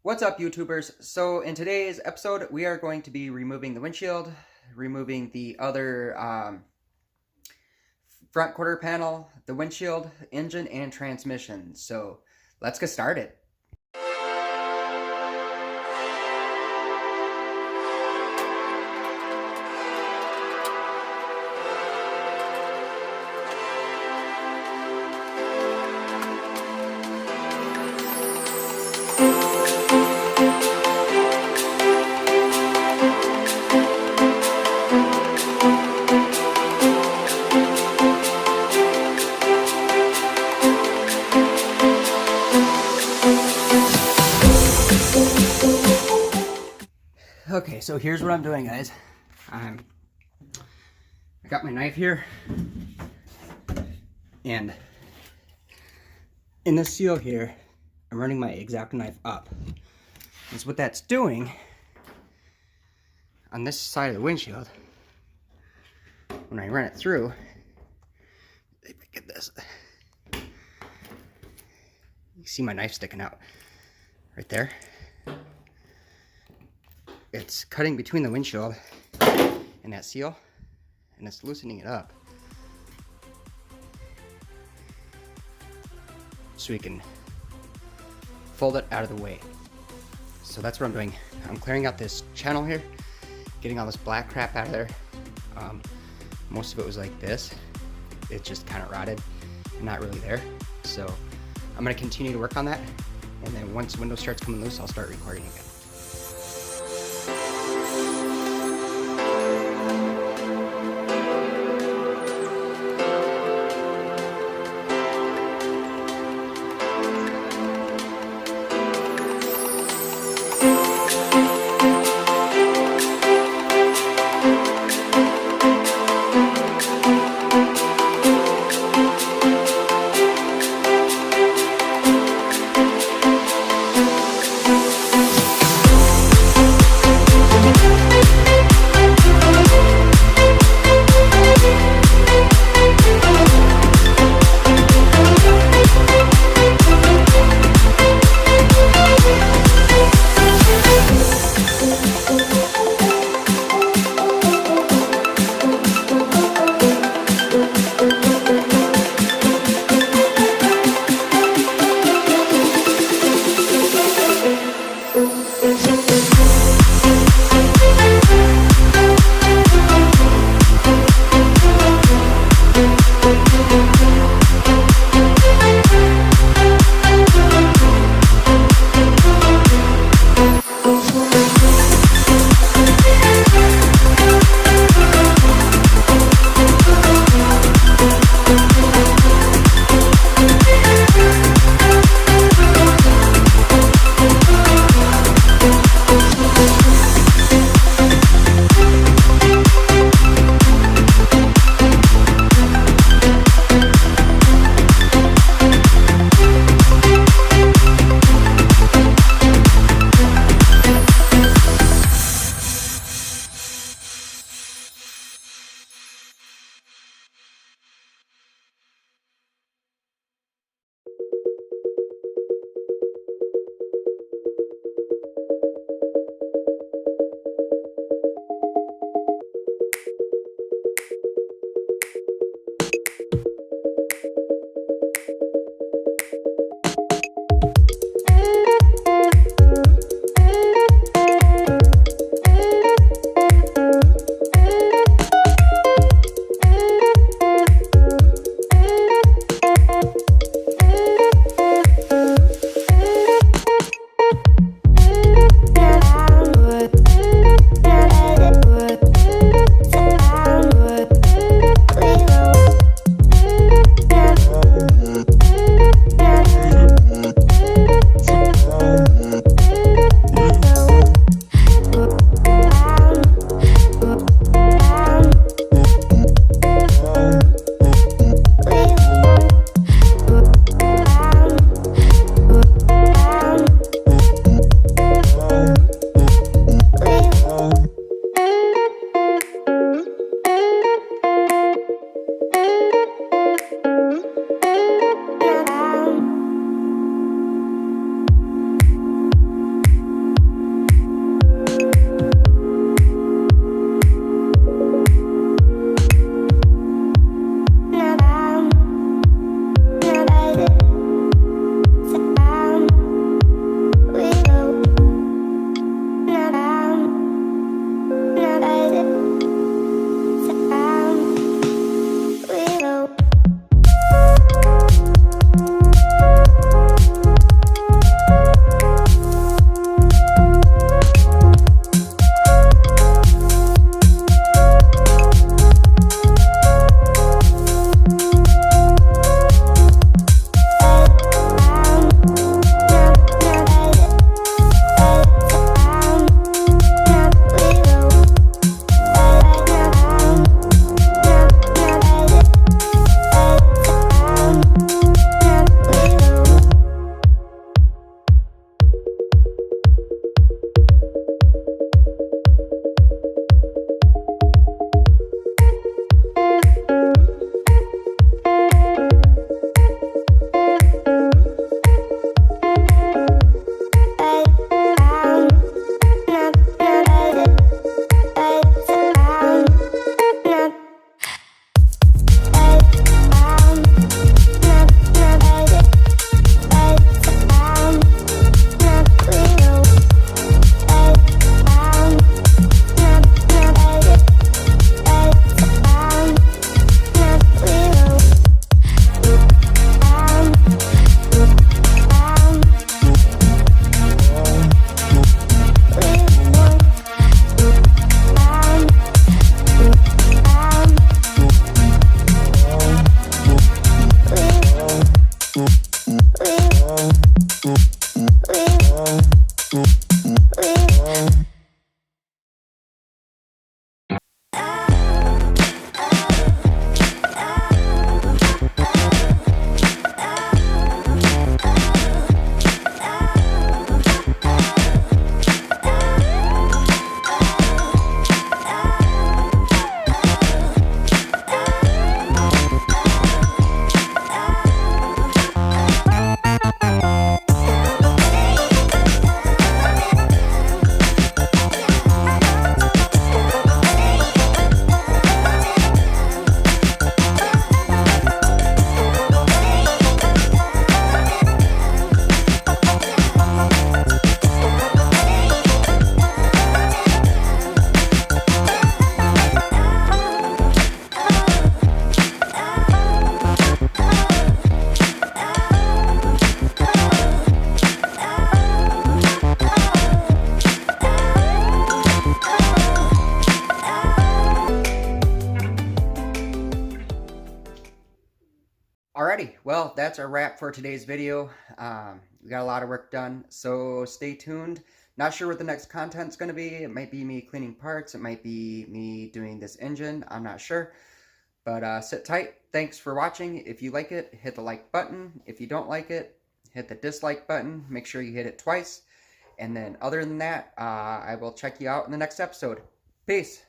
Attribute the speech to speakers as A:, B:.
A: What's up, YouTubers? So in today's episode, we are going to be removing the windshield, removing the other front quarter panel, the windshield, engine, and transmission. So let's get started. Okay, so here's what I'm doing, guys. I got my knife here, and in this seal here, I'm running my X-Acto knife up. And so what that's doing on this side of the windshield, when I run it through, if I get this, you see my knife sticking out right there. It's cutting between the windshield and that seal, and it's loosening it up so we can fold it out of the way. So that's what I'm doing. I'm clearing out this channel here, getting all this black crap out of there. Most of it was like this. It just kind of rotted and not really there. So I'm going to continue to work on that, and then once the window starts coming loose, I'll start recording again. Alrighty, well, that's a wrap for today's video. We got a lot of work done, so stay tuned. Not sure what the next content's going to be. It might be me cleaning parts. It might be me doing this engine. I'm not sure. But sit tight. Thanks for watching. If you like it, hit the like button. If you don't like it, hit the dislike button. Make sure you hit it twice. And then other than that, I will check you out in the next episode. Peace.